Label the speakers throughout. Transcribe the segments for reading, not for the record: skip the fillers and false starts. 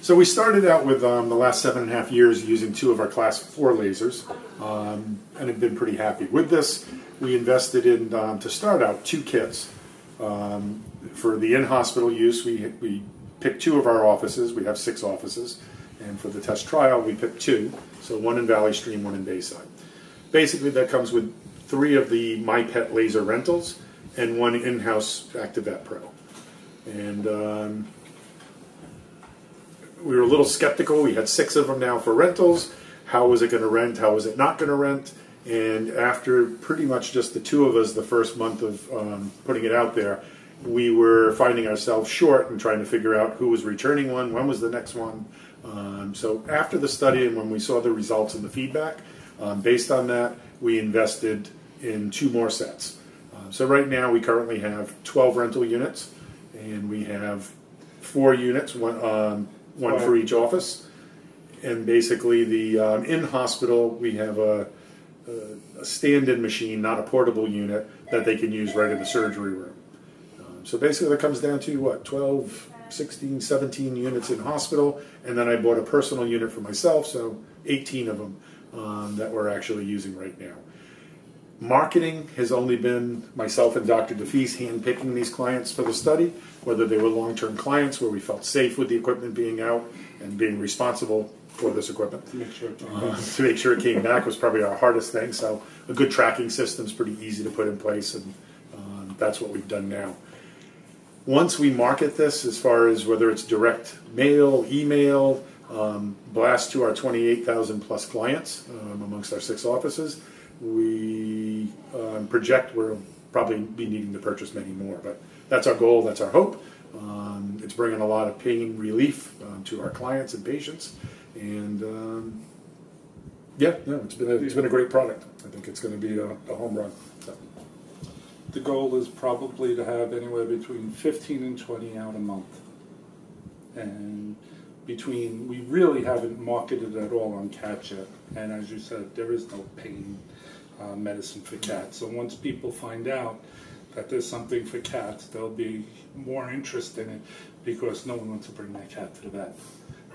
Speaker 1: So we started out with the last 7.5 years using 2 of our Class 4 lasers, and have been pretty happy with this. We invested in, to start out, 2 kits. For the in-hospital use, we picked 2 of our offices. We have 6 offices, and for the test trial, we picked 2. So 1 in Valley Stream, 1 in Bayside. Basically, that comes with 3 of the MyPet laser rentals and 1 in-house ActiVet Pro. And we were a little skeptical. We had 6 of them now for rentals. How was it going to rent? How was it not going to rent? And after pretty much just the 2 of us the first month of putting it out there, we were finding ourselves short and trying to figure out who was returning one, when was the next one. So after the study and when we saw the results and the feedback, based on that, we invested in 2 more sets. So right now we currently have 12 rental units, and we have 4 units, one for each office. And basically the in-hospital, we have a stand-in machine, not a portable unit, that they can use right in the surgery room. So basically that comes down to, what, 12, 16, 17 units in hospital, and then I bought a personal unit for myself, so 18 of them that we're actually using right now. Marketing has only been myself and Dr. DeFeese hand-picking these clients for the study, whether they were long-term clients where we felt safe with the equipment being out and being responsible for this equipment. To make sure it came back was probably our hardest thing, so a good tracking system is pretty easy to put in place, and that's what we've done now. Once we market this, as far as whether it's direct mail, email, blast to our 28,000 plus clients amongst our 6 offices, we project we'll probably be needing to purchase many more, but that's our goal, that's our hope. It's bringing a lot of pain relief to our clients and patients, and yeah, no, it's been a great product. I think it's going to be a home run. So.
Speaker 2: The goal is probably to have anywhere between 15 and 20 out a month, and we really haven't marketed at all on cats yet, and as you said, there is no pain medicine for cats. So once people find out that there's something for cats, there'll be more interest in it, because no one wants to bring their cat to the vet.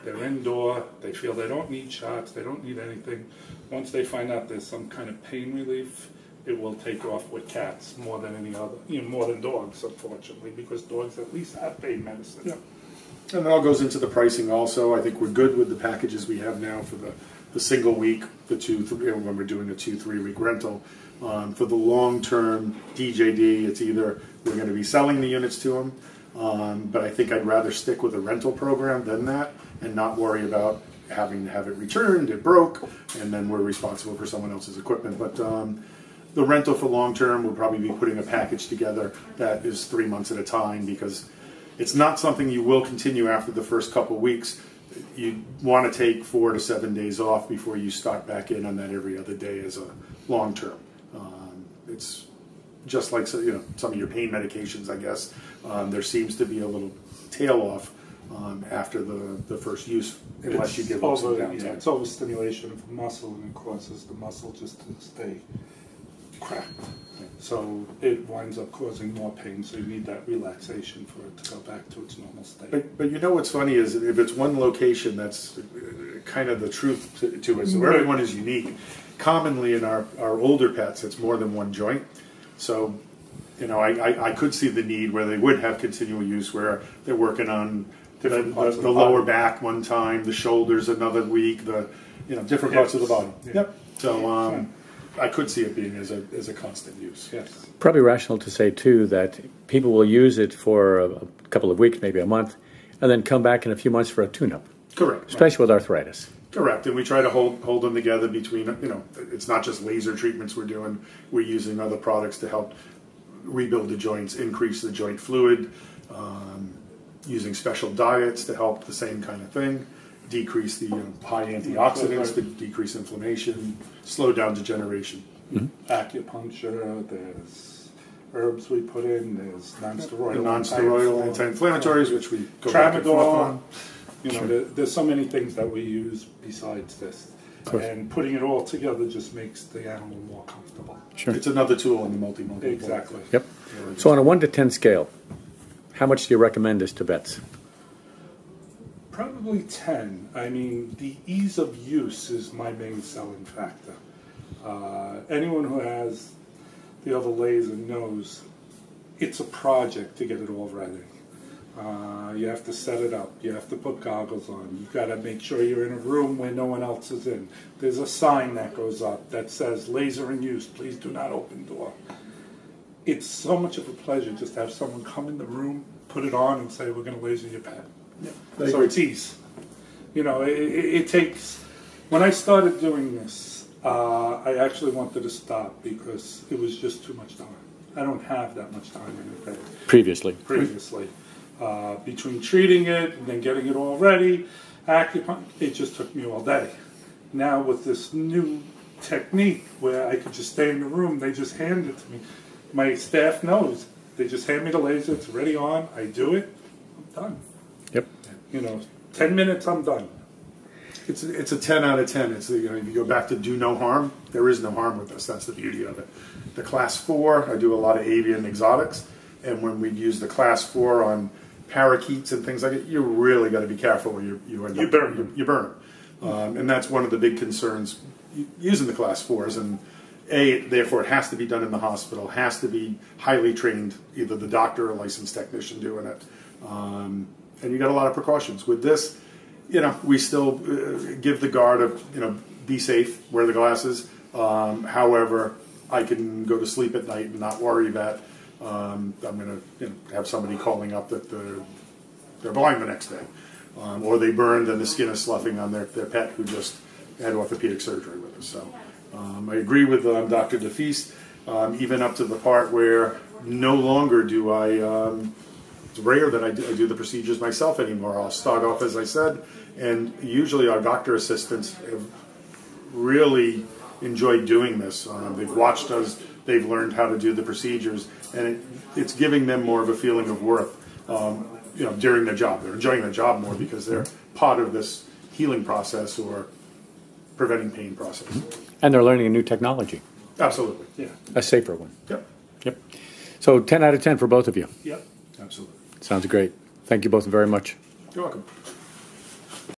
Speaker 2: They're indoor, they feel they don't need shots, they don't need anything. Once they find out there's some kind of pain relief, it will take off with cats more than any other, more than dogs, unfortunately, because dogs at least have pain medicine.
Speaker 1: Yeah. And it all goes into the pricing also. I think we're good with the packages we have now for the single week, the 2-3, when we're doing a 2-3 week rental. For the long-term DJD, it's either we're going to be selling the units to them, but I think I'd rather stick with a rental program than that and not worry about having to have it returned, it broke, and then we're responsible for someone else's equipment. But the rental for long-term, we'll probably be putting a package together that is 3 months at a time, because it's not something you will continue after the first couple of weeks. You want to take 4 to 7 days off before you start back in on that every other day as a long-term. It's just like some of your pain medications, I guess. There seems to be a little tail off after the first use, unless you give them some downtime.
Speaker 2: Yeah, it's overstimulation of the muscle, and it causes the muscle just to stay cracked. So it winds up causing more pain, so you need that relaxation for it to go back to its normal state.
Speaker 1: But you know what's funny is if it's one location, that's kind of the truth to it. So everyone is unique. Commonly in our older pets, it's more than one joint. So, I could see the need where they would have continual use, where they're working on the lower back one time, the shoulders another week, different parts of the body. Yeah. Yep. So I could see it being as a constant use.
Speaker 2: Yes.
Speaker 3: Probably rational to say too that people will use it for a couple of weeks, maybe a month, and then come back in a few months for a tune-up.
Speaker 1: Correct.
Speaker 3: Especially with arthritis.
Speaker 1: Correct, and we try to hold them together between, it's not just laser treatments we're doing, we're using other products to help rebuild the joints, increase the joint fluid, using special diets to help the same kind of thing, decrease the high antioxidants to decrease inflammation, slow down degeneration.
Speaker 2: Mm-hmm. Acupuncture, there's herbs we put in, there's non-steroidal
Speaker 1: anti-inflammatories, which we go back and forth on.
Speaker 2: There's so many things that we use besides this, and putting it all together just makes the animal more comfortable.
Speaker 3: Sure.
Speaker 1: It's another tool in the multi-modal.
Speaker 2: Exactly.
Speaker 3: Yep. So on a 1 to 10 scale, how much do you recommend this to vets?
Speaker 2: Probably 10. I mean, the ease of use is my main selling factor. Anyone who has the other laser knows it's a project to get it all ready. You have to set it up. You have to put goggles on. You've got to make sure you're in a room where no one else is in. There's a sign that goes up that says, laser in use, please do not open door. It's so much of a pleasure just to have someone come in the room, put it on, and say, we're going to laser your pet.
Speaker 1: Yeah.
Speaker 2: So it's ease. You know, it takes... When I started doing this, I actually wanted to stop because it was just too much time. I don't have that much time in a day.
Speaker 3: Previously.
Speaker 2: Between treating it and then getting it all ready, acupuncture, it just took me all day. Now with this new technique where I could just stay in the room, they just hand it to me. My staff knows. They just hand me the laser, it's ready on, I do it, I'm done.
Speaker 3: Yep.
Speaker 2: You know, 10 minutes, I'm done.
Speaker 1: It's a 10 out of 10. It's, you know, if you go back to do no harm, there is no harm with this. That's the beauty of it. The class 4, I do a lot of avian exotics, and when we use the class 4 on parakeets and things like that, you really got to be careful where you burn. And that's one of the big concerns using the class 4s. And therefore, it has to be done in the hospital, has to be highly trained, either the doctor or licensed technician doing it. And you got a lot of precautions with this. You know, we still give the guard of, you know, be safe, wear the glasses. However, I can go to sleep at night and not worry that I'm going to have somebody calling up that they're blind the next day. Or they burned and the skin is sloughing on their pet who just had orthopedic surgery with us. So I agree with Dr. DeFeast, even up to the part where no longer do I... it's rare that I do the procedures myself anymore. I'll start off, as I said, and usually our doctor assistants have really enjoyed doing this. They've watched us, they've learned how to do the procedures, and it's giving them more of a feeling of worth, you know, during their job. They're enjoying their job more because they're part of this healing process or preventing pain process.
Speaker 3: And they're learning a new technology.
Speaker 1: Absolutely.
Speaker 2: Yeah.
Speaker 3: A safer one.
Speaker 1: Yep.
Speaker 3: Yep. So 10 out of 10 for both of you.
Speaker 2: Yep.
Speaker 1: Absolutely.
Speaker 3: Sounds great. Thank you both very much.
Speaker 1: You're welcome.